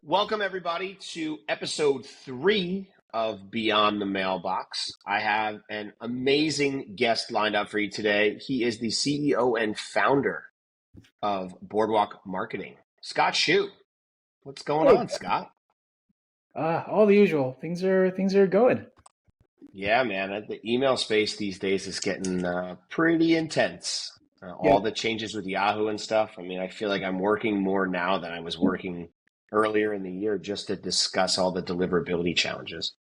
Welcome, everybody, to episode 3 of Beyond the Mailbox. I have an amazing guest lined up for you today. He is the CEO and founder of Boardwalk Marketing, Scott Shue. What's going Hey, on, Scott? all the usual. Things are going. Yeah, man, the email space these days is getting pretty intense. Yeah, All the changes with Yahoo and stuff. I mean, I feel like I'm working more now than I was working earlier in the year just to discuss all the deliverability challenges.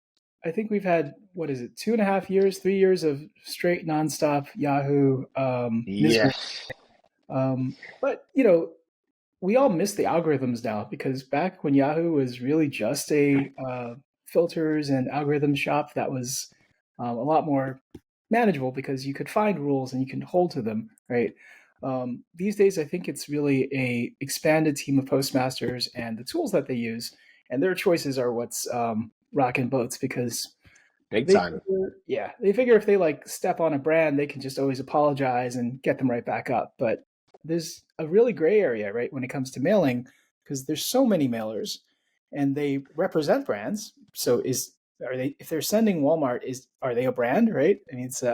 I think we've had what is it, 2.5 years, 3 years of straight nonstop Yahoo Yeah. misery. But we all miss the algorithms now because back when Yahoo was really just a filters and algorithm shop, that was a lot more manageable because you could find rules and you can hold to them, right? These days, I think it's really a expanded team of postmasters and the tools that they use, and their choices are what's rocking boats because Big they time. figure, yeah, they figure if they like step on a brand, they can just always apologize and get them right back up. But there's a really gray area, right, when it comes to mailing, because there's so many mailers, and they represent brands. So are they if they're sending Walmart, is are they a brand, right? I mean, it's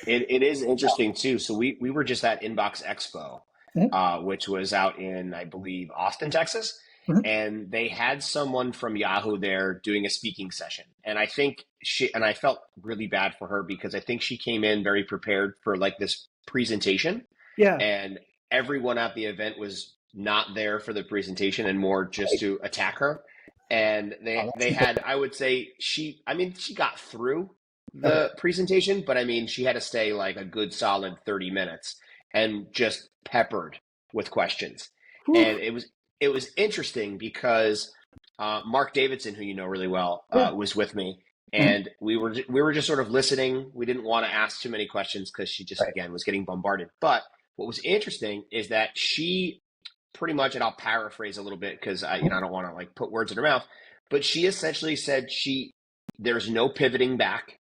It is interesting too. So we were just at Inbox Expo, Mhm, which was out in, I believe, Austin, Texas. mhm, And they had someone from Yahoo there doing a speaking session. And I think I felt really bad for her because I think she came in very prepared for like this presentation. yeah, And everyone at the event was not there for the presentation and more just right. to attack her. And Oh, they that's they had, important. I would say she got through Okay. the presentation, but I mean she had to stay like a good solid 30 minutes and just peppered with questions. Whew. And it was interesting because Mark Davidson, who you know really well, Yeah. was with me, Mhm, and we were just sort of listening. We didn't want to ask too many questions because she just right. again was getting bombarded. But what was interesting is that she pretty much, and I'll paraphrase a little bit because I don't want to like put words in her mouth, but she essentially said there's no pivoting back.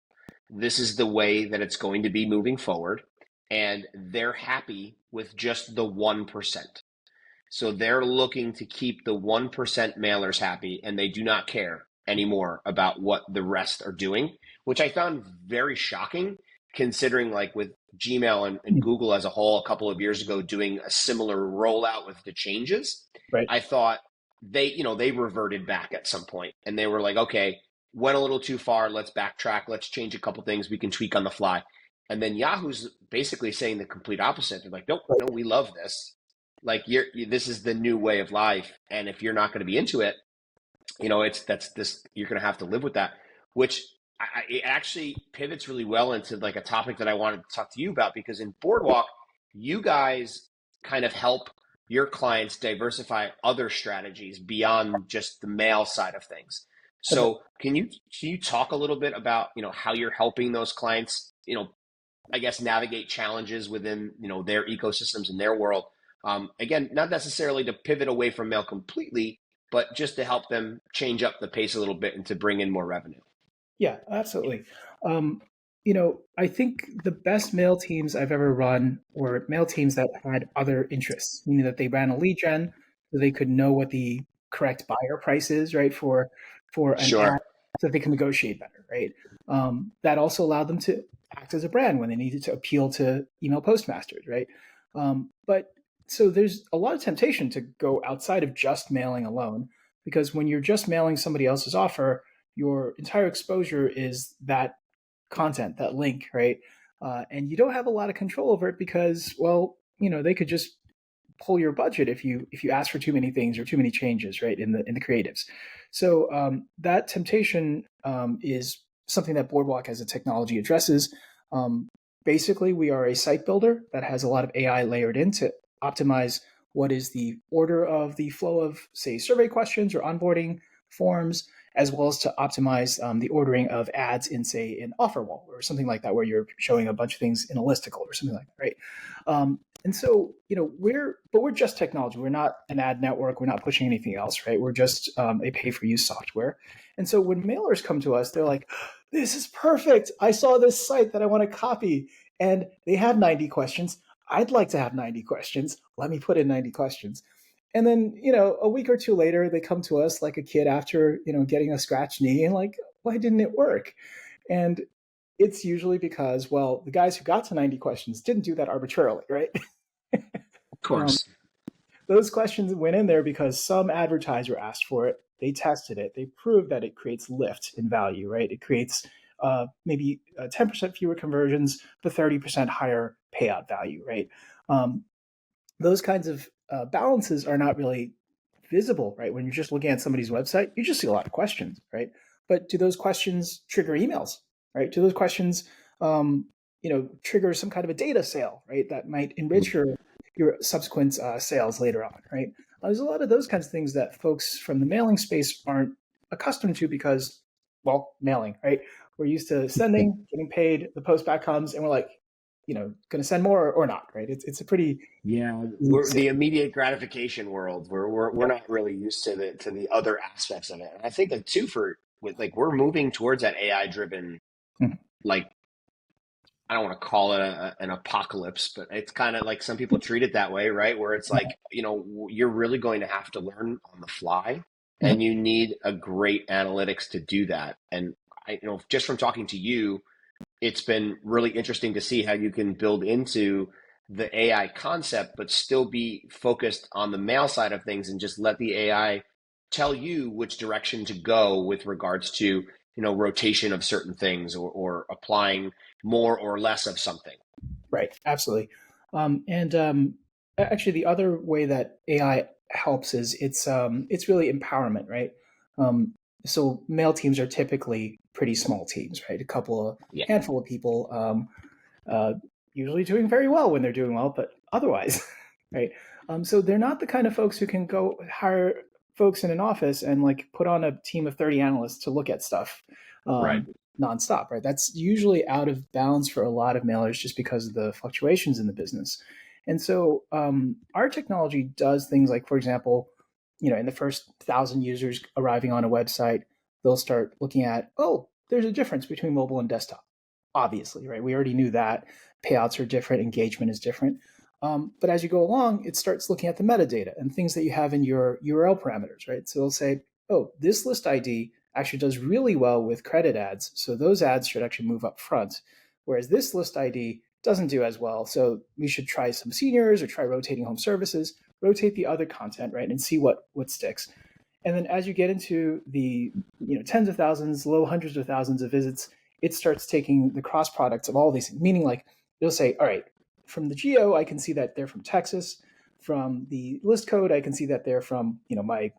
This is the way that it's going to be moving forward, and they're happy with just the 1%. So they're looking to keep the 1% mailers happy, and they do not care anymore about what the rest are doing, which I found very shocking considering like with Gmail and Mhm, Google as a whole a couple of years ago doing a similar rollout with the changes. right. I thought they reverted back at some point and they were like, okay, went a little too far. Let's backtrack. Let's change a couple things we can tweak on the fly. And then Yahoo's basically saying the complete opposite. They're like, nope, no, Right. we love this. Like this is the new way of life, and if you're not going to be into it, it's that's this you're going to have to live with that. Which it actually pivots really well into like a topic that I wanted to talk to you about because in Boardwalk, you guys kind of help your clients diversify other strategies beyond just the mail side of things. Okay. So can you talk a little bit about how you're helping those clients I guess navigate challenges within their ecosystems and their world. Again, not necessarily to pivot away from mail completely, but just to help them change up the pace a little bit and to bring in more revenue. Yeah, absolutely. Um, I think the best mail teams I've ever run were mail teams that had other interests, meaning that they ran a lead gen so they could know what the correct buyer price is, right, for an ad Sure. so that they can negotiate better, right? That also allowed them to act as a brand when they needed to appeal to email postmasters, right? But so there's a lot of temptation to go outside of just mailing alone because when you're just mailing somebody else's offer, your entire exposure is that content, that link, right? And you don't have a lot of control over it because, well, they could just pull your budget if you ask for too many things or too many changes, right, in the creatives. So that temptation is something that Boardwalk as a technology addresses. Um, Basically, we are a site builder that has a lot of AI layered in to optimize what is the order of the flow of, say, survey questions or onboarding forms, as well as to optimize the ordering of ads in, say, an offer wall or something like that, where you're showing a bunch of things in a listicle or something like that, right? And so, we're just technology. We're not an ad network. We're not pushing anything else, right? We're just a pay for use software. And so when mailers come to us, they're like, this is perfect. I saw this site that I want to copy and they have 90 questions. I'd like to have 90 questions. Let me put in 90 questions. And then, a week or two later, they come to us like a kid after, getting a scratched knee and like, why didn't it work? And it's usually because, well, the guys who got to 90 questions didn't do that arbitrarily, right? Of um, course. those questions went in there because some advertiser asked for it. They tested it. They proved that it creates lift in value, right? It creates maybe 10% fewer conversions, but 30% higher payout value, right? Um, those kinds of balances are not really visible, right? When you're just looking at somebody's website, you just see a lot of questions, right? But do those questions trigger emails, right? Do those questions, trigger some kind of a data sale, right? That might enrich your subsequent sales later on, right? There's a lot of those kinds of things that folks from the mailing space aren't accustomed to because, well, mailing, right? We're used to sending, getting paid, the post back comes, and we're like, going to send more or not, right? It's a pretty Yeah, unique we're the immediate gratification world. We're yeah. not really used to the other aspects of it. And I think that too for with like we're moving towards that AI driven, Mhm. like I don't want to call it an apocalypse, but it's kind of like some people treat it that way, right? Where it's like, you're really going to have to learn on the fly, Mhm. and you need a great analytics to do that. And just from talking to you, it's been really interesting to see how you can build into the AI concept, but still be focused on the mail side of things and just let the AI tell you which direction to go with regards to, rotation of certain things or applying more or less of something. Right, absolutely. And actually, the other way that AI helps is it's really empowerment, right? Um, so mail teams are typically pretty small teams, right? A couple of Yeah. handful of people, uh, usually doing very well when they're doing well, but otherwise, right? So they're not the kind of folks who can go hire folks in an office and like put on a team of 30 analysts to look at stuff Right. nonstop, right? That's usually out of balance for a lot of mailers just because of the fluctuations in the business. And so our technology does things like, for example, in the first 1,000 users arriving on a website, they'll start looking at, oh, there's a difference between mobile and desktop. Obviously, right? We already knew that payouts are different, engagement is different. But as you go along, it starts looking at the metadata and things that you have in your URL parameters, right? So it'll say, oh, this list ID actually does really well with credit ads. So those ads should actually move up front. Whereas this list ID doesn't do as well. So we should try some seniors or try rotating home services, rotate the other content, right? And see what sticks. And then as you get into the tens of thousands, low hundreds of thousands of visits, it starts taking the cross products of all these, meaning like you'll say, all right, from the geo, I can see that they're from Texas. From the list code, I can see that they're from my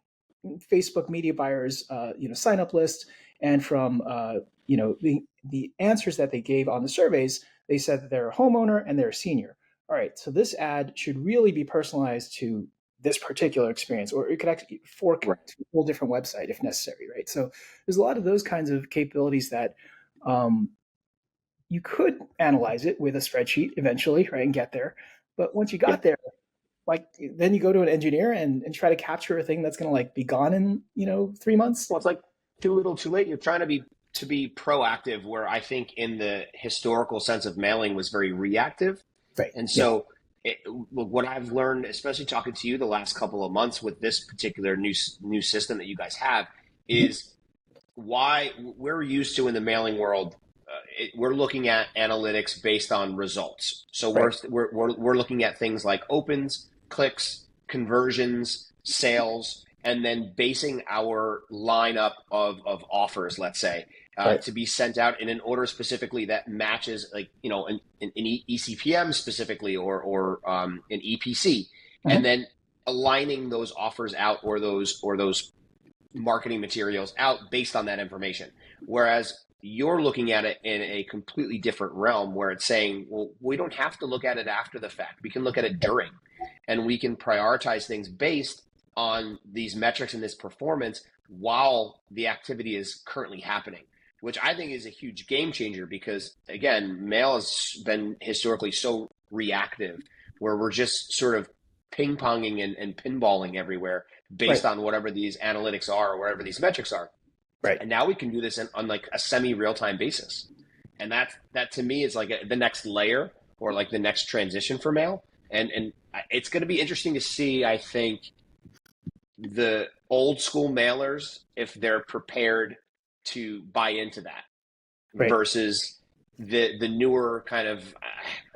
Facebook media buyers sign up list, and from the answers that they gave on the surveys, they said that they're a homeowner and they're a senior. All right, so this ad should really be personalized to this particular experience, or it could actually fork Right. to a whole different website if necessary, right? So there's a lot of those kinds of capabilities that um, you could analyze it with a spreadsheet eventually, right, and get there. But once you Yeah. got there, like then you go to an engineer and try to capture a thing that's going to like be gone in 3 months. Well, it's like too little, too late. You're trying to be proactive, where I think in the historical sense of mailing was very reactive. Right. And Yeah. so, what I've learned, especially talking to you the last couple of months with this particular new system that you guys have, Mhm. is why we're used to in the mailing world. We're looking at analytics based on results. So Right. we're looking at things like opens, clicks, conversions, sales, and then basing our lineup of offers, let's say, Right. to be sent out in an order specifically that matches, like an ECPM specifically, or an EPC, and Mhm. then aligning those offers out, or those marketing materials out based on that information. Whereas you're looking at it in a completely different realm, where it's saying, well, we don't have to look at it after the fact. We can look at it during, and we can prioritize things based on these metrics and this performance while the activity is currently happening, which I think is a huge game changer, because again, mail has been historically so reactive, where we're just sort of ping ponging and pinballing everywhere Right. based on whatever these analytics are or whatever these metrics are. Right. And now we can do this on like a semi real time basis. And that to me is like the next layer, or like the next transition for mail. And it's going to be interesting to see, I think, the old school mailers if they're prepared to buy into that Right. versus the newer kind of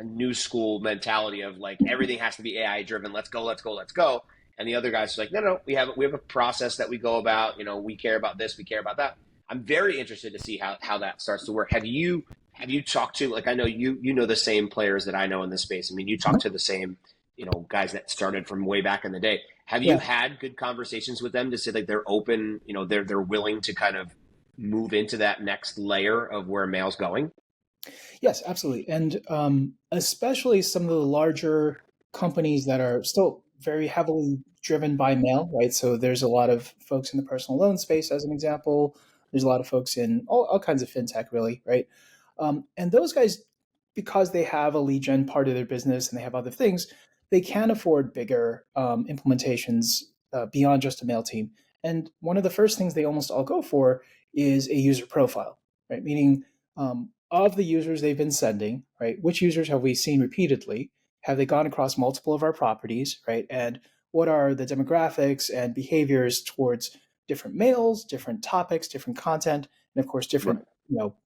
new school mentality of like everything has to be AI driven. Let's go, let's go, let's go. And the other guys are like, no, no, we have a process that we go about. We care about this, we care about that. I'm very interested to see how that starts to work. Have you talked to, like, I know you know the same players that I know in this space. I mean, you talk Mhm. to the same guys that started from way back in the day. Have you Yeah. had good conversations with them to say like they're open, they're willing to kind of move into that next layer of where mail's going? Yes, absolutely. And especially some of the larger companies that are still very heavily driven by mail, right? So there's a lot of folks in the personal loan space, as an example. There's a lot of folks in all kinds of fintech, really, right? And those guys, because they have a lead gen part of their business and they have other things, they can afford bigger implementations beyond just a mail team. And one of the first things they almost all go for is a user profile, right? Meaning, of the users they've been sending, right? Which users have we seen repeatedly? Have they gone across multiple of our properties, right? And what are the demographics and behaviors towards different mails, different topics, different content, and of course, Right.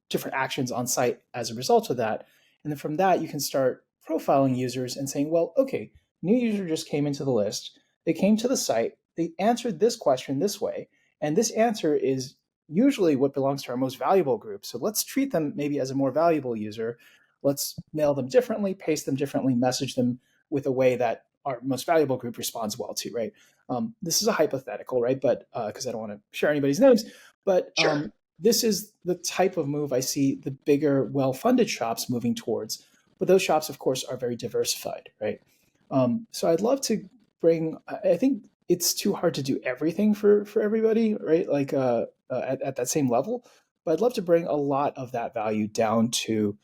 different actions on site as a result of that. And then from that, you can start profiling users and saying, well, okay, new user just came into the list. They came to the site. They answered this question this way, and this answer is usually what belongs to our most valuable group. So let's treat them maybe as a more valuable user. Let's mail them differently, paste them differently, message them with a way that our most valuable group responds well to, right? This is a hypothetical, right? But because I don't want to share anybody's names, but Sure. this is the type of move I see the bigger, well-funded shops moving towards. But those shops, of course, are very diversified, right? So I'd love to bring. I think it's too hard to do everything for everybody, right? Like at that same level. But I'd love to bring a lot of that value down to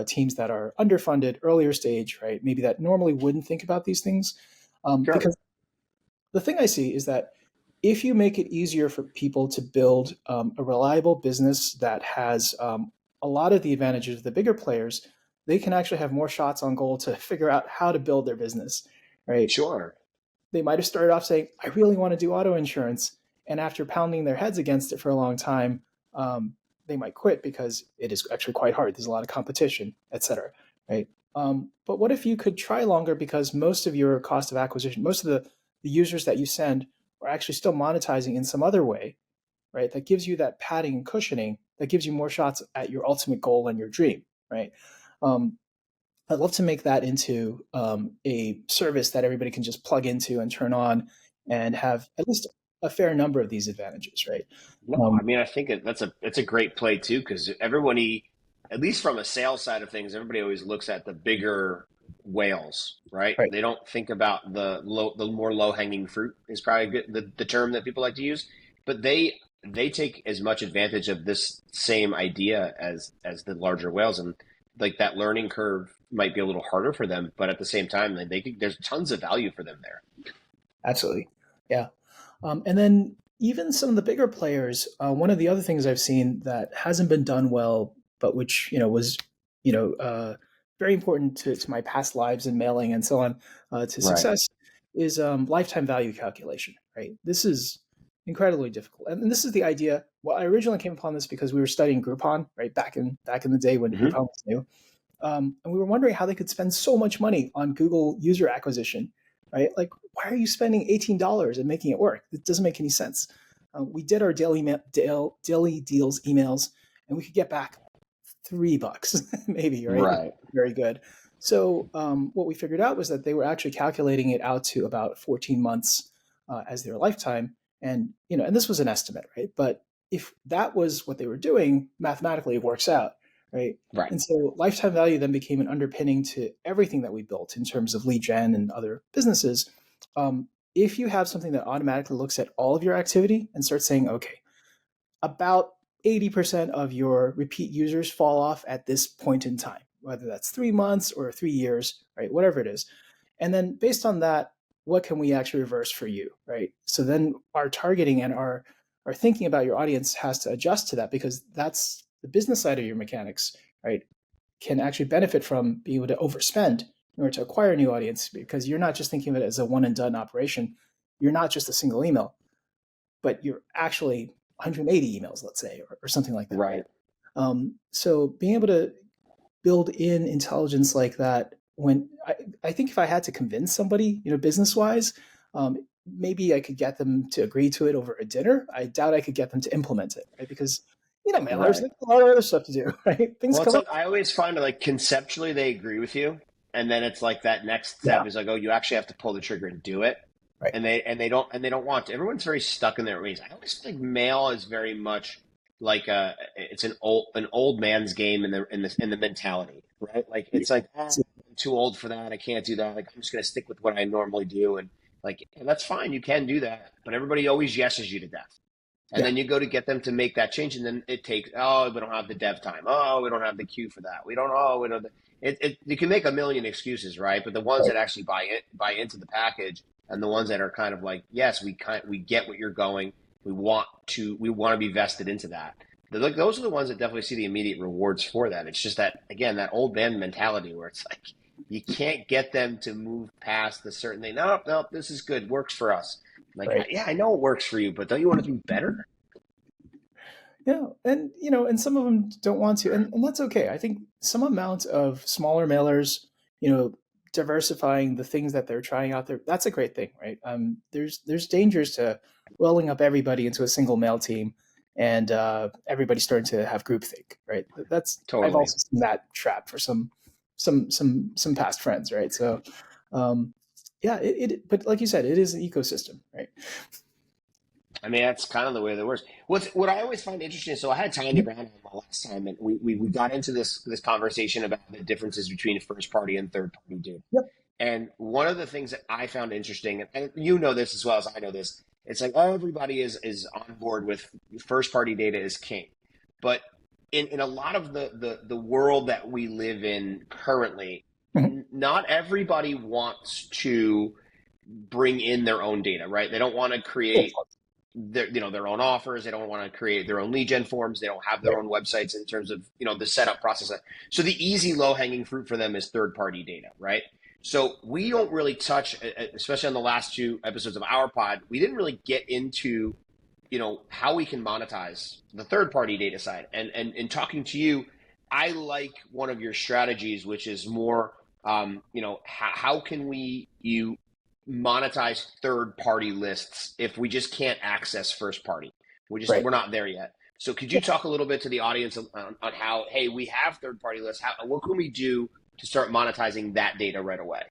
teams that are underfunded, earlier stage, right? Maybe that normally wouldn't think about these things. Sure. Because the thing I see is that if you make it easier for people to build a reliable business that has a lot of the advantages of the bigger players, they can actually have more shots on goal to figure out how to build their business, right? Sure. They might have started off saying, I really want to do auto insurance. And after pounding their heads against it for a long time, they might quit because it is actually quite hard. There's a lot of competition, et cetera. Right. But what if you could try longer because most of your cost of acquisition, most of the users that you send are actually still monetizing in some other way, right? That gives you that padding and cushioning that gives you more shots at your ultimate goal and your dream, right? Um, I'd love to make that into a service that everybody can just plug into and turn on and have at least a fair number of these advantages, right? No, I Um, mean, I think that's a great play too, because everybody, at least from a sales side of things, everybody always looks at the bigger whales, right? right, They don't think about the more low hanging fruit is probably good, the term that people like to use, but they take as much advantage of this same idea as the larger whales, and like that learning curve might be a little harder for them, but at the same time, there's tons of value for them there. absolutely, yeah. And then even some of the bigger players, one of the other things I've seen that hasn't been done well, but which was you know uh, very important to my past lives and mailing and so on to Right. success is lifetime value calculation. Right, this is incredibly difficult, and this is the idea. Well, I originally came upon this because we were studying Groupon, right, back in the day when Hmm. Groupon was new, and we were wondering how they could spend so much money on Google user acquisition, right? Like, why are you spending $18 and making it work? It doesn't make any sense. We did our daily deals emails, and we could get back $3, maybe, right? Right. Very good. So what we figured out was that they were actually calculating it out to about 14 months as their lifetime, and this was an estimate, right? But if that was what they were doing, mathematically it works out, right? Right. And so lifetime value then became an underpinning to everything that we built in terms of lead gen and other businesses. If you have something that automatically looks at all of your activity and starts saying, okay, about 80% of your repeat users fall off at this point in time, whether that's 3 months or 3 years, right? Whatever it is. And then based on that, what can we actually reverse for you, right? So then our targeting and our thinking about your audience has to adjust to that because that's the business side of your mechanics, right? Can actually benefit from being able to overspend in order to acquire a new audience because you're not just thinking of it as a one and done operation. You're not just a single email. but you're actually 180 emails, let's say, or something like that, right? Right. So being able to build in intelligence like that, when I think if I had to convince somebody, business wise, maybe I could get them to agree to it over a dinner. I doubt I could get them to implement it, right? Because mailers, Right. they have a lot of other stuff to do, right? Things Well, it's come up. like I always find it like conceptually they agree with you, and then it's like that next Yeah, step is like, oh, you actually have to pull the trigger and do it, right. and they don't want to. Everyone's very stuck in their ways. I always think mail is very much like it's an old man's game in the mentality, right? Like it's like I'm too old for that. I can't do that. Like I'm just gonna stick with what I normally do, and that's fine. You can do that, but everybody always yeses you to death. And Yeah, then you go to get them to make that change, and then it takes, oh, we don't have the dev time. Oh, we don't have the queue for that. We don't, oh, we don't. You can make a million excuses, right? But the ones right. that actually buy into the package, and the ones that are kind of like, yes, we get what you're going. We want to be vested into that. Those are the ones that definitely see the immediate rewards for that. It's just that, again, that old man mentality where it's like you can't get them to move past the certain thing. No, no, this is good, works for us. Like, Right. yeah, I know it works for you, but don't you want to do better? Yeah, and and some of them don't want to, and that's okay. I think some amount of smaller mailers, diversifying the things that they're trying out there, that's a great thing, right? There's dangers to rolling up everybody into a single mail team, and everybody starting to have groupthink, right? That's I've Totally. also seen that trap for some past friends, right? So, um, yeah, but like you said, it is an ecosystem, right? I mean, that's kind of the way that works. What I always find interesting. So I had Tanya Mhm. Brown on the last time, and we got into this conversation about the differences between first party and third party data. Yep. And one of the things that I found interesting, and you know this as well as I know this, it's like everybody is on board with first party data is king. But in a lot of the world that we live in currently, Mhm. not everybody wants to bring in their own data, right? They don't want to Yeah, create their own offers. They don't want to create their own lead gen forms. They don't have their right. own websites in terms of the setup process. So the easy low hanging fruit for them is third party data, right? So we don't really touch, especially on the last two episodes of our pod, we didn't really get into how we can monetize the third party data side. And in talking to you, I like one of your strategies, which is more how can you monetize third party lists if we just can't access first party. Right. We're not there yet. So could you talk a little bit to the audience on how, hey, we have third party lists, what can we do to start monetizing that data right away?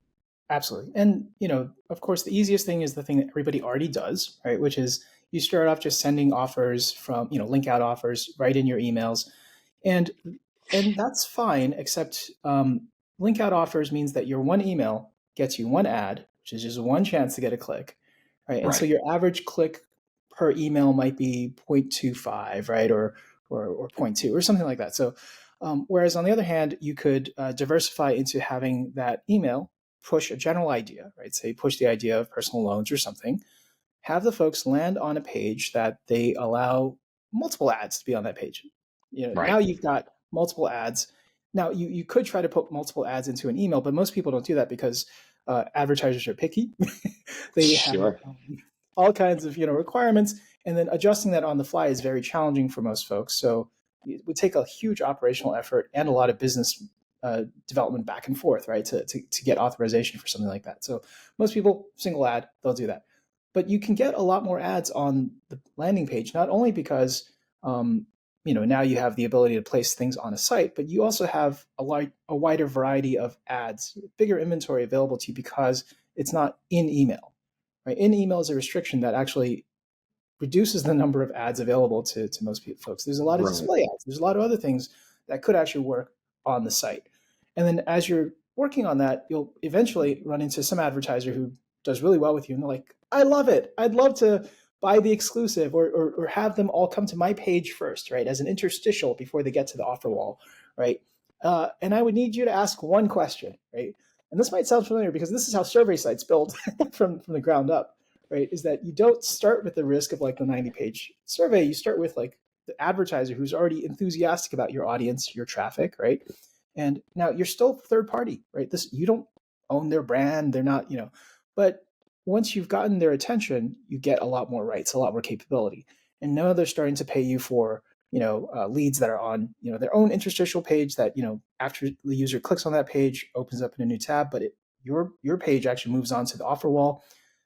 Absolutely. And, of course, the easiest thing is the thing that everybody already does, right? Which is you start off just sending offers from, link out offers right in your emails. And that's fine, except link out offers means that your one email gets you one ad, which is just one chance to get a click, right? And so Right. your average click per email might be 0.25, right? Or zero point 0.2 or something like that. So whereas on the other hand, you could diversify into having that email push a general idea, right? Say push the idea of personal loans or something, have the folks land on a page that they allow multiple ads to be on that page. Right. Now you've got multiple ads. Now you could try to put multiple ads into an email, but most people don't do that because advertisers are picky. They have Sure. all kinds of requirements, and then adjusting that on the fly is very challenging for most folks. So it would take a huge operational effort and a lot of business development back and forth, right, to get authorization for something like that. So most people, single ad, they'll do that. But you can get a lot more ads on the landing page, not only because now you have the ability to place things on a site, but you also have a wider variety of ads, bigger inventory available to you because it's not in email. Right? In email is a restriction that actually reduces the number of ads available to most people, folks. There's a lot of Right. display ads. There's a lot of other things that could actually work on the site. And then as you're working on that, you'll eventually run into some advertiser who does really well with you. And they're like, I love it. I'd love to buy the exclusive or have them all come to my page first, right? As an interstitial before they get to the offer wall, right? And I would need you to ask one question, right? And this might sound familiar because this is how survey sites build from the ground up, right? Is that you don't start with the risk of like the 90-page survey. You start with like the advertiser who's already enthusiastic about your audience, your traffic, right? And now you're still third party, right? This, you don't own their brand. They're not, but once you've gotten their attention, you get a lot more rights, a lot more capability. And now they're starting to pay you for leads that are on their own interstitial page that after the user clicks on that page opens up in a new tab, but your page actually moves on to the offer wall,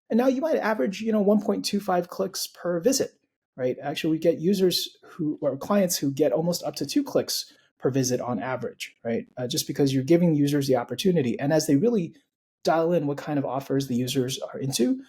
and now you might average 1.25 clicks per visit, right? Actually, we get users or clients who get almost up to 2 clicks per visit on average, right? Just because you're giving users the opportunity, and as they really dial in what kind of offers the users are into,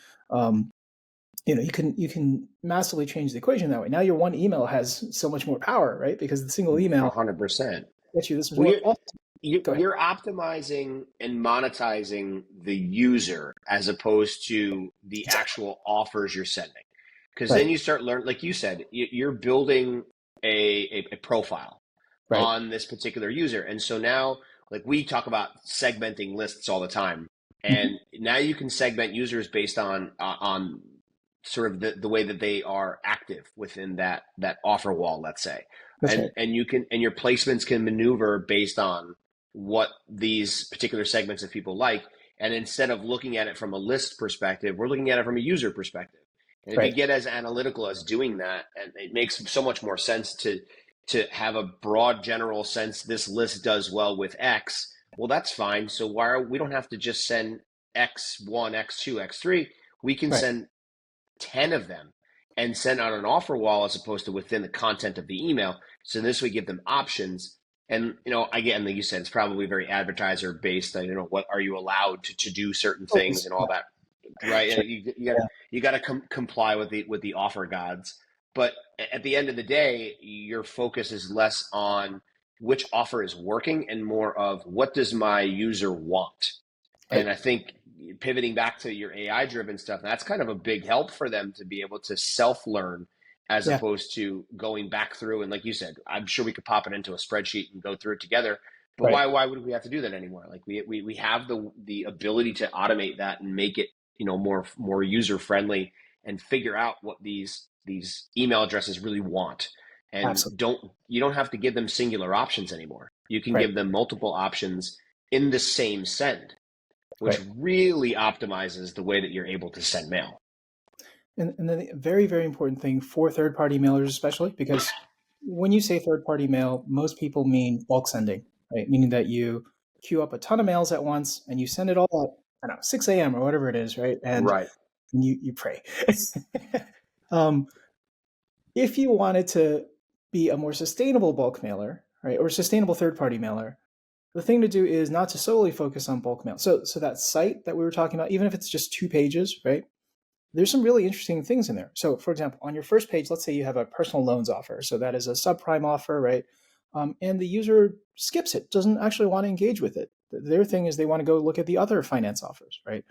you can massively change the equation that way. Now your one email has so much more power, right? Because the single email 100%. gets you this Well, result. you're optimizing and monetizing the user as opposed to the actual offers you're sending. Because then you start learning, like you said, you're building a profile on this particular user. And so now, like we talk about segmenting lists all the time. And now you can segment users based on sort of the way that they are active within that offer wall, let's say. And you can, and your placements can maneuver based on what these particular segments of people like. And instead of looking at it from a list perspective, we're looking at it from a user perspective. And if you get as analytical as doing that, and it makes so much more sense to have a broad general sense, this list does well with X, well, that's fine. So we don't have to just send X1, X2, X3. We can send 10 of them and send on an offer wall as opposed to within the content of the email. So this we give them options. And, again, like you said, it's probably very advertiser based. What are you allowed to do certain things and all that, right? Sure. You got to comply with the offer gods. But at the end of the day, your focus is less on which offer is working and more of what does my user want. Right. And I think pivoting back to your AI driven stuff, that's kind of a big help for them to be able to self-learn as opposed to going back through. And like you said, I'm sure we could pop it into a spreadsheet and go through it together. But why would we have to do that anymore? Like we have the ability to automate that and make it, more user friendly and figure out what these email addresses really want. And Absolutely. You don't have to give them singular options anymore. You can give them multiple options in the same send, which really optimizes the way that you're able to send mail. And then the very, very important thing for third-party mailers, especially, because when you say third-party mail, most people mean bulk sending, right? Meaning that you queue up a ton of mails at once and you send it all at 6 a.m. or whatever it is, right? And you pray. If you wanted to be a more sustainable bulk mailer, right, or sustainable third-party mailer, the thing to do is not to solely focus on bulk mail. So that site that we were talking about, even if it's just 2 pages, right, there's some really interesting things in there. So for example, on your first page, let's say you have a personal loans offer. So that is a subprime offer, right? And the user skips it, doesn't actually want to engage with it. Their thing is they want to go look at the other finance offers, right?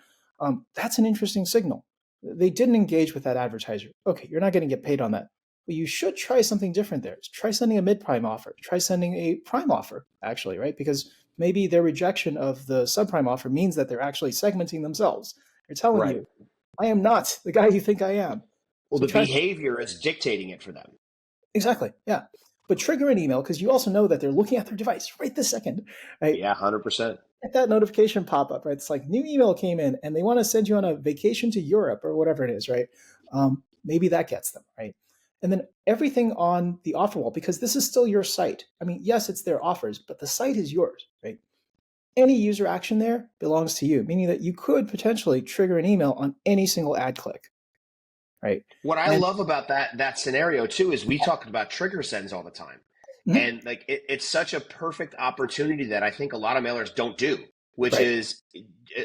That's an interesting signal. They didn't engage with that advertiser. Okay, you're not going to get paid on that. But you should try something different there. Try sending a mid-prime offer. Try sending a prime offer, actually, right? Because maybe their rejection of the subprime offer means that they're actually segmenting themselves. They're telling you, I am not the guy you think I am. Well, so the behavior is dictating it for them. Exactly, yeah. But trigger an email because you also know that they're looking at their device right this second, right? Yeah, 100%. Get that notification pop up, right? It's like new email came in and they want to send you on a vacation to Europe or whatever it is, right? Maybe that gets them, right? And then everything on the offer wall, because this is still your site. I mean, yes, it's their offers, but the site is yours, right? Any user action there belongs to you, meaning that you could potentially trigger an email on any single ad click, right? What I love about that scenario too is we talk about trigger sends all the time. Mm-hmm. And like it's such a perfect opportunity that I think a lot of mailers don't do, which is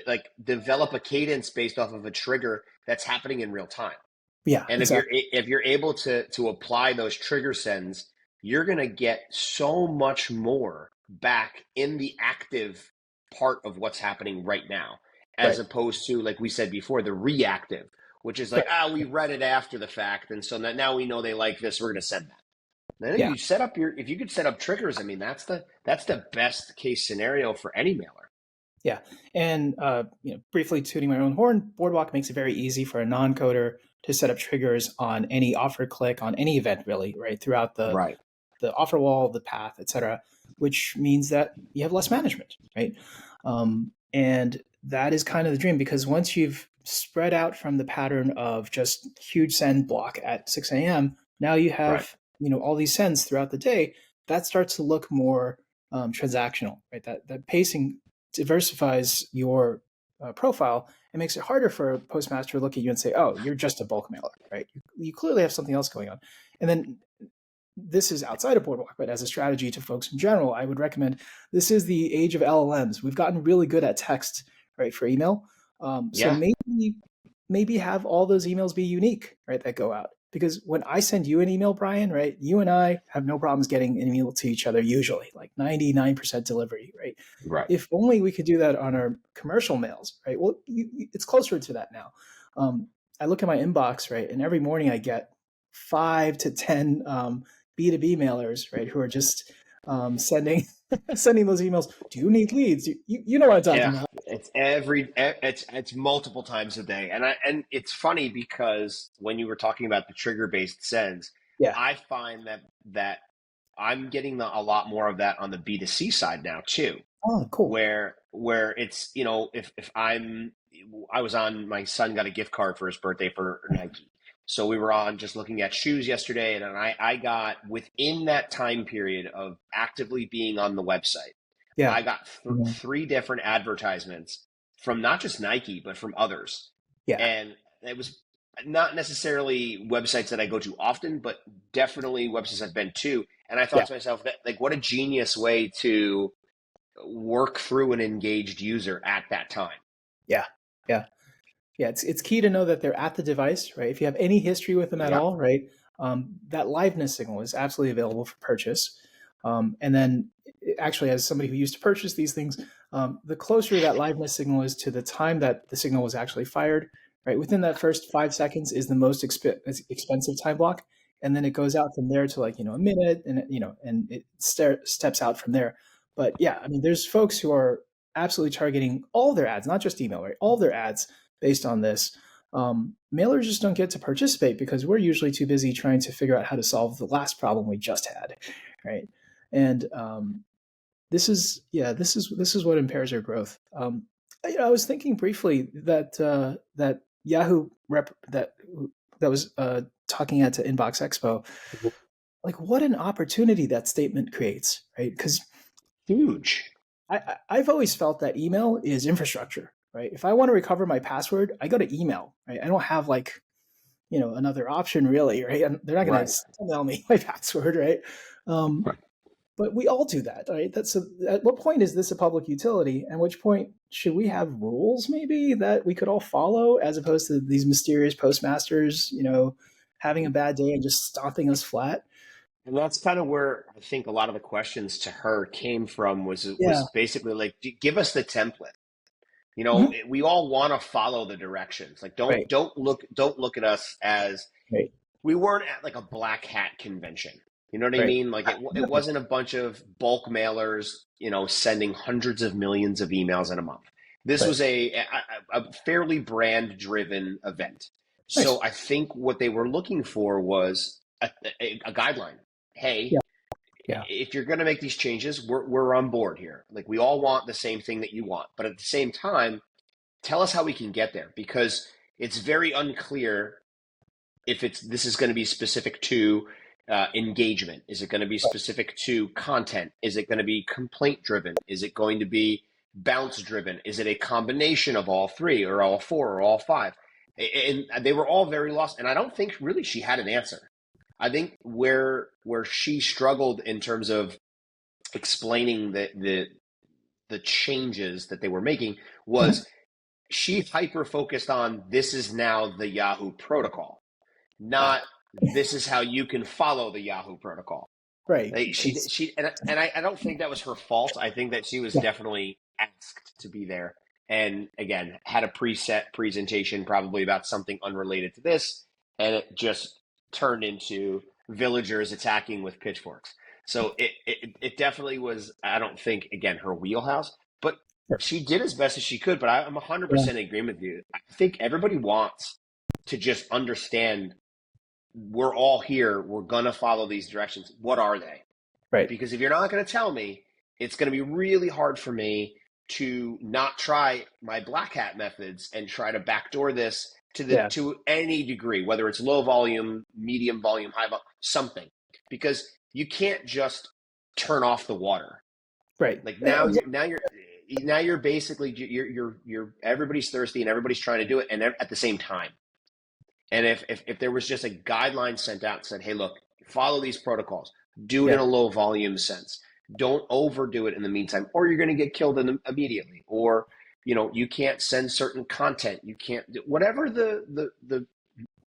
like develop a cadence based off of a trigger that's happening in real time. Yeah, and exactly. if you're able to apply those trigger sends, you're going to get so much more back in the active part of what's happening right now, as opposed to, like we said before, the reactive, which is like, we read it after the fact, and so now we know they like this, we're going to send that. Then you set up if you could set up triggers, I mean, that's the best case scenario for any mailer. Yeah, and briefly tooting my own horn, Boardwalk makes it very easy for a non-coder to set up triggers on any offer click, on any event, really, right, throughout the offer wall, the path, etc., which means that you have less management, right? And that is kind of the dream, because once you've spread out from the pattern of just huge send block at 6 a.m. Now you Right. have, all these sends throughout the day. That starts to look more transactional, right? That pacing diversifies your profile and makes it harder for a postmaster to look at you and say, "Oh, you're just a bulk mailer," right? You clearly have something else going on. And then this is outside of Boardwalk, but as a strategy to folks in general, I would recommend this is the age of LLMs. We've gotten really good at text, right, for email. So Yeah. maybe have all those emails be unique, right, that go out. Because when I send you an email, Brian, right, you and I have no problems getting an email to each other usually, like 99% delivery, right? Right. If only we could do that on our commercial mails, right? Well, it's closer to that now. I look at my inbox, right, and every morning I get 5 to 10 B2B mailers, right, who are just sending sending those emails. Do you need leads? You know what I'm talking Yeah. about. It's multiple times a day. And it's funny because when you were talking about the trigger based sends, Yeah. I find that I'm getting a lot more of that on the B2C side now too, Oh, cool. where it's, if I was on, my son got a gift card for his birthday for Nike. So we were on just looking at shoes yesterday, and I got, within that time period of actively being on the website, Yeah. I got Mhm. three different advertisements from not just Nike, but from others. Yeah. And it was not necessarily websites that I go to often, but definitely websites I've been to. And I thought Yeah. to myself, that, like, what a genius way to work through an engaged user at that time. Yeah. Yeah. Yeah. It's key to know that they're at the device, right? If you have any history with them at Yeah. all, right, that liveness signal is absolutely available for purchase. And then, actually, as somebody who used to purchase these things, the closer that liveness signal is to the time that the signal was actually fired, right, within that first 5 seconds is the most expensive time block, and then it goes out from there to, like, a minute, and and it steps out from there. But yeah, I mean, there's folks who are absolutely targeting all their ads, not just email, right? All their ads based on this. Mailers just don't get to participate because we're usually too busy trying to figure out how to solve the last problem we just had, right? And this is what impairs our growth. I was thinking briefly that that Yahoo rep that was talking at Inbox Expo, like what an opportunity that statement creates, right? Because Huge. I've always felt that email is infrastructure, right? If I want to recover my password, I go to email, right? I don't have like another option really, right? And they're not going Right. to email me my password, right? Um, Right. but we all do that, right? At what point is this a public utility? At which point should we have rules maybe that we could all follow, as opposed to these mysterious postmasters, having a bad day and just stomping us flat? And that's kind of where I think a lot of the questions to her came from, Yeah. was basically like, give us the template. Mhm. We all want to follow the directions. Like, Right. don't look at us as, Right. we weren't at like a black hat convention. You know what I Right. mean? Like, it Exactly. wasn't a bunch of bulk mailers, sending hundreds of millions of emails in a month. This Right. was a fairly brand driven event. Nice. So I think what they were looking for was a guideline. Hey, Yeah. Yeah. if you're going to make these changes, we're on board here. Like, we all want the same thing that you want, but at the same time, tell us how we can get there, because it's very unclear if this is going to be specific to engagement. Is it going to be specific to content? Is it going to be complaint driven? Is it going to be bounce driven? Is it a combination of all three, or all four, or all five? And they were all very lost. And I don't think really she had an answer. I think where she struggled in terms of explaining the changes that they were making Mhm. was, she hyper focused on, this is now the Yahoo protocol, Ah, not this is how you can follow the Yahoo protocol. right. Like, Because I don't think that was her fault. I think that she was yeah. definitely asked to be there, and again had a preset presentation probably about something unrelated to this, and it just turned into villagers attacking with pitchforks. So it definitely was. I don't think, again, her wheelhouse, but Sure. she did as best as she could. But I'm Yeah. 100% in agreement with you. I think everybody wants to just understand, we're all here. We're going to follow these directions. What are they? Right. Because if you're not going to tell me, it's going to be really hard for me to not try my black hat methods and try to backdoor this Yeah. to any degree, whether it's low volume, medium volume, high volume, something, because you can't just turn off the water. Right. Like now you're basically you're everybody's thirsty and everybody's trying to do it and at the same time. And if there was just a guideline sent out and said, hey, look, follow these protocols, do it in Yeah. a low volume sense. Don't overdo it in the meantime, or you're going to get killed immediately. Or, you can't send certain content. You can't, whatever the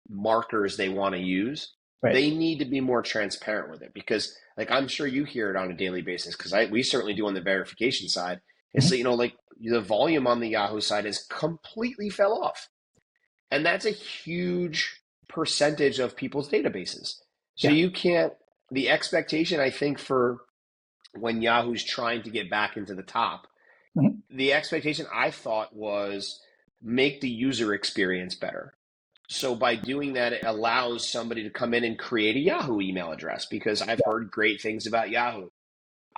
markers they want to use, Right. they need to be more transparent with it, because like I'm sure you hear it on a daily basis, because we certainly do on the verification side. It's like the volume on the Yahoo side has completely fell off. And that's a huge percentage of people's databases. So Yeah. you can't, the expectation, I think, for when Yahoo's trying to get back into the top, the expectation I thought was make the user experience better. So by doing that, it allows somebody to come in and create a Yahoo email address, because I've heard great things about Yahoo.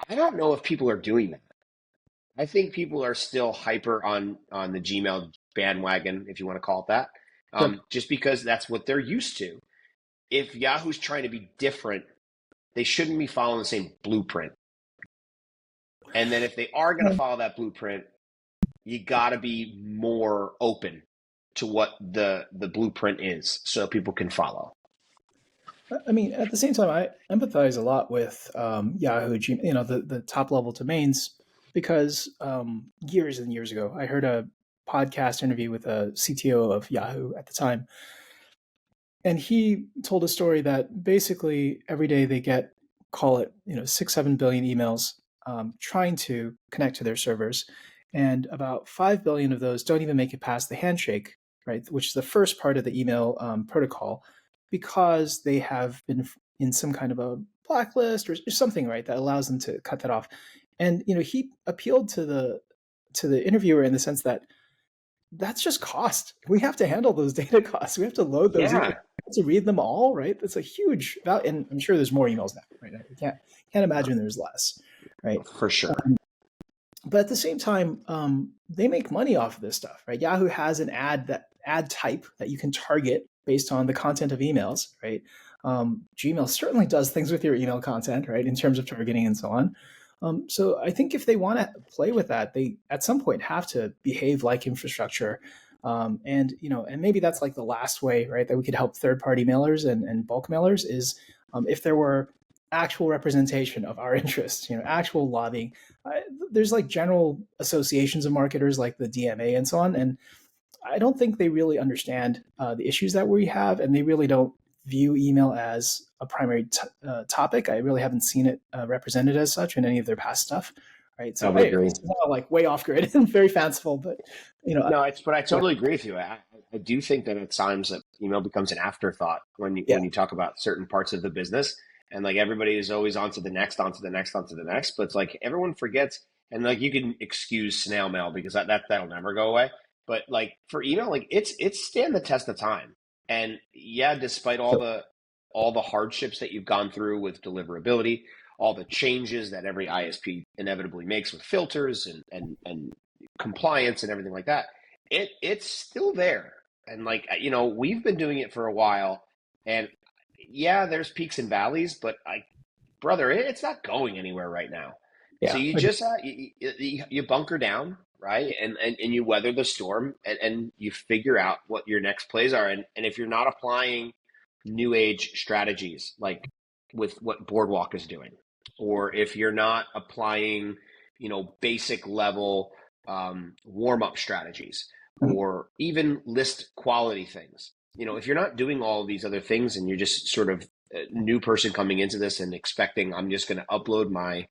I don't know if people are doing that. I think people are still hyper on the Gmail bandwagon, if you want to call it that, Yep. just because that's what they're used to. If Yahoo's trying to be different, they shouldn't be following the same blueprint. And then if they are going to follow that blueprint, you got to be more open to what the blueprint is so people can follow. I mean, at the same time, I empathize a lot with Yahoo, the top level domains, because years and years ago, I heard a podcast interview with a CTO of Yahoo at the time, and he told a story that basically every day they get, call it, 6-7 billion emails trying to connect to their servers, and about 5 billion of those don't even make it past the handshake, right, which is the first part of the email protocol, because they have been in some kind of a blacklist or something, right, that allows them to cut that off. And he appealed to the interviewer in the sense that that's just cost. We have to handle those data costs. We have to load those emails, to read them all, right? That's a huge value, and I'm sure there's more emails now, right? I can't imagine there's less, right? For sure. But at the same time, they make money off of this stuff, right? Yahoo has an ad type that you can target based on the content of emails, right? Gmail certainly does things with your email content, right, in terms of targeting and so on. So I think if they want to play with that, they at some point have to behave like infrastructure. And maybe that's like the last way, right, that we could help third-party mailers and bulk mailers is if there were actual representation of our interests, actual lobbying. There's like general associations of marketers like the DMA and so on, and I don't think they really understand the issues that we have, and they really don't view email as a primary topic. I really haven't seen it represented as such in any of their past stuff, right? So it's all like way off grid and very fanciful, but no, but I totally agree with you. I do think that at times that email becomes an afterthought when you talk about certain parts of the business, and like everybody is always on to the next, onto the next, onto the next. But it's like everyone forgets, and like you can excuse snail mail because that'll never go away. But like for email, like it's stand the test of time. And yeah, despite all the hardships that you've gone through with deliverability, all the changes that every ISP inevitably makes with filters and compliance and everything like that, it's still there. And like we've been doing it for a while, and yeah, there's peaks and valleys, but brother, it's not going anywhere right now. Yeah. So you just you bunker down, right? And you weather the storm, and you figure out what your next plays are. And if you're not applying new age strategies like with what Boardwalk is doing, or if you're not applying, basic level warm up strategies, or even list quality things, if you're not doing all of these other things and you're just sort of a new person coming into this and expecting I'm just going to upload my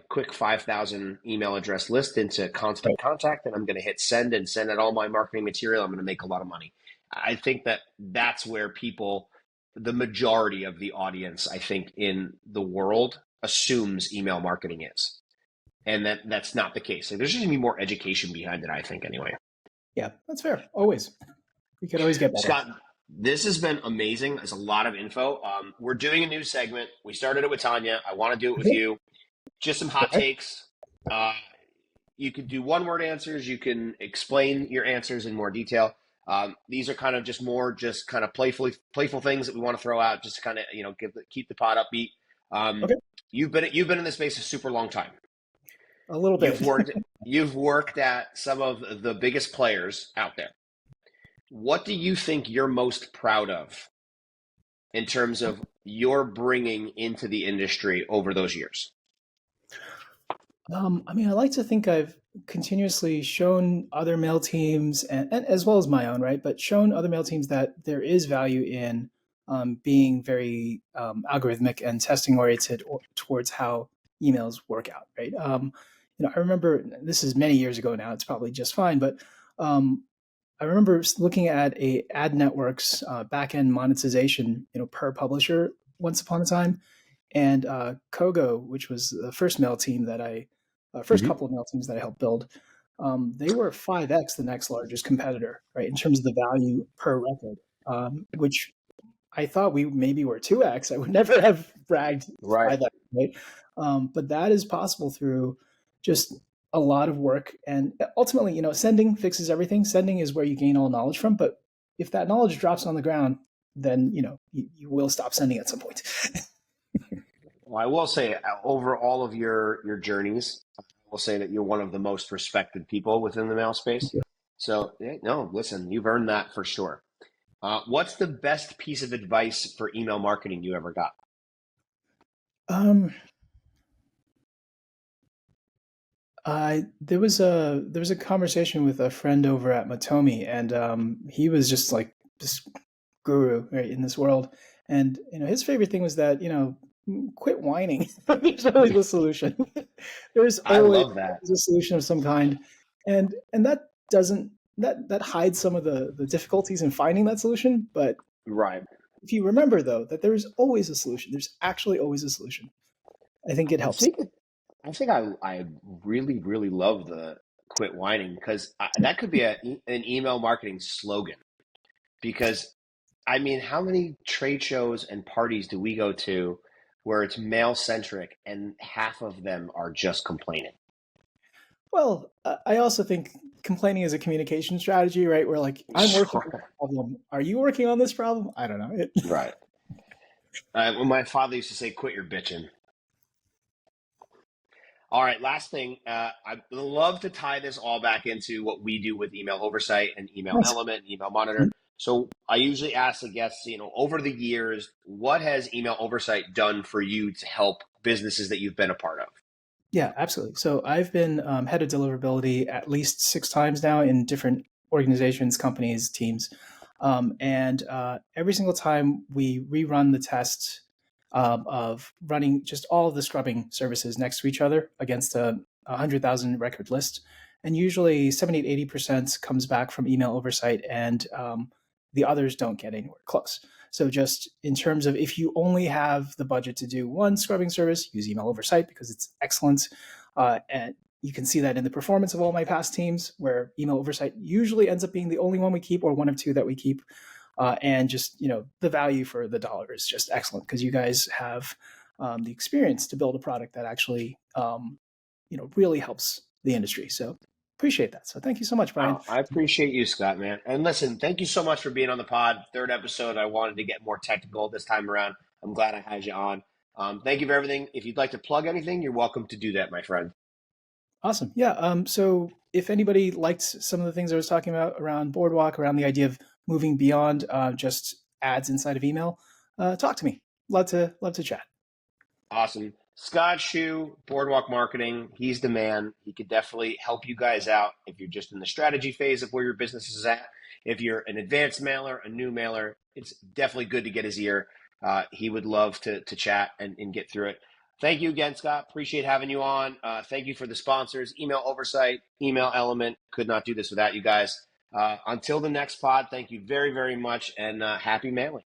quick 5,000 email address list into Constant Contact, and I'm going to hit send and send out all my marketing material, I'm going to make a lot of money. I think that's where the majority of the audience, I think, in the world assumes email marketing is. And that's not the case. Like, there's just going to be more education behind it, I think, anyway. Yeah, that's fair. Always. We could always get better. Scott, this has been amazing. There's a lot of info. We're doing a new segment. We started it with Tanya. I want to do it with you. Just some hot takes. you could do one word answers. You can explain your answers in more detail. These are kind of just kind of playful things that we want to throw out, just to kind of keep the pot upbeat. Okay. You've been in this space a super long time. A little bit. You've worked at some of the biggest players out there. What do you think you're most proud of in terms of your bringing into the industry over those years? I mean, I like to think I've continuously shown other mail teams and as well as my own, right? But shown other mail teams that there is value in being very algorithmic and testing oriented towards how emails work out, right? I remember this is many years ago now. It's probably just fine, but I remember looking at a ad network's back end monetization, per publisher once upon a time, and Kogo, which was the first mail team that first couple of mail teams that I helped build, they were 5x the next largest competitor, right, in terms of the value per record, which I thought we maybe were 2x. I would never have bragged Right. 5x, right? But that is possible through just a lot of work. And ultimately, sending fixes everything. Sending is where you gain all knowledge from. But if that knowledge drops on the ground, then, you will stop sending at some point. Well, I will say, over all of your journeys, I will say that you're one of the most respected people within the mail space. So, no, listen, you've earned that for sure. What's the best piece of advice for email marketing you ever got? There was a conversation with a friend over at Matomi, and he was just like this guru, right, in this world. And his favorite thing was that quit whining. There's always a solution. There's I always love that. a solution of some kind, and that doesn't that hides some of the difficulties in finding that solution. But Right. if you remember though that there is always a solution, there's actually always a solution. I think it I helps. think I really, really love the quit whining, because that could be an email marketing slogan. Because, I mean, how many trade shows and parties do we go to where it's male centric and half of them are just complaining? Well, I also think complaining is a communication strategy, right? Where like I'm working on this Sure. problem. Are you working on this problem? I don't know. Right. Well, my father used to say, "Quit your bitching." All right, last thing. I'd love to tie this all back into what we do with email oversight and email Nice. element and email monitor. So I usually ask the guests, over the years, what has email oversight done for you to help businesses that you've been a part of? Yeah, absolutely. So I've been head of deliverability at least 6 times now in different organizations, companies, teams. And every single time we rerun the test of running just all of the scrubbing services next to each other against a 100,000 record list. And usually 70 to 80% comes back from email oversight, and the others don't get anywhere close. So just in terms of if you only have the budget to do one scrubbing service, use email oversight because it's excellent. And you can see that in the performance of all my past teams, where email oversight usually ends up being the only one we keep or one of two that we keep. And just, the value for the dollar is just excellent because you guys have the experience to build a product that actually, really helps the industry. So appreciate that. So thank you so much, Brian. Oh, I appreciate you, Scott, man. And listen, thank you so much for being on the pod. Third episode, I wanted to get more technical this time around. I'm glad I had you on. Thank you for everything. If you'd like to plug anything, you're welcome to do that, my friend. Awesome. Yeah. So if anybody liked some of the things I was talking about around Boardwalk, around the idea of moving beyond just ads inside of email, talk to me. Love to chat. Awesome. Scott Shu, Boardwalk Marketing, he's the man. He could definitely help you guys out if you're just in the strategy phase of where your business is at. If you're an advanced mailer, a new mailer, it's definitely good to get his ear. He would love to chat and get through it. Thank you again, Scott. Appreciate having you on. Thank you for the sponsors, Email Oversight, Email Element. Could not do this without you guys. Until the next pod, thank you very, very much, and happy mailing.